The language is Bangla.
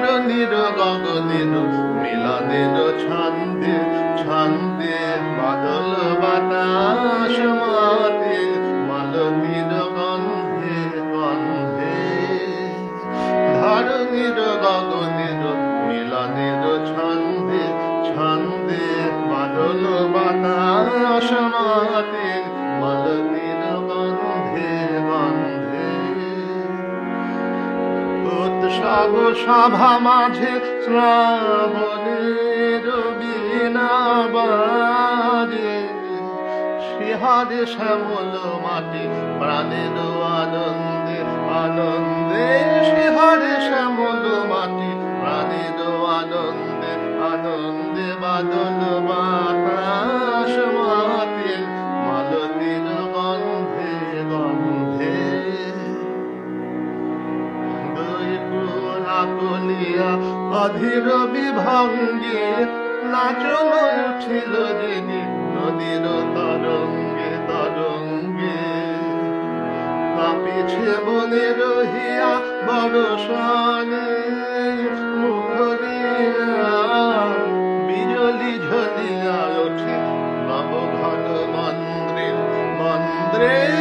ধরণীর গগনের মিলনের ছন্দে ছন্দে বাদল বাতাস মাতে মালতীর গন্ধে গন্ধে ধরণীর গগনের মিলনের ছন্দে ছন্দে বাদল বাতাস মাতে মালতীর গন্ধে গন্ধে উৎসব সভা মাঝে শ্রাবণের বীণা বাজে শিহারে শ্যামল মাটি প্রাণের আনন্দে আনন্দে শিহারে শ্যামল মাটি প্রাণের আনন্দে আনন্দে বাদল বাতাস মাতে মালতীর গন্ধে গন্ধে কলিয়া অধীর বিভঙ্গে নাচন উঠিল যিনি নদীর তরঙ্গে তরঙ্গে কাঁপিছে বনে রহিয়া বরষণে মুখরিয়া বিজলি ঝলিয়া ওঠে নবঘন মন্দ্রে মন্দ্রে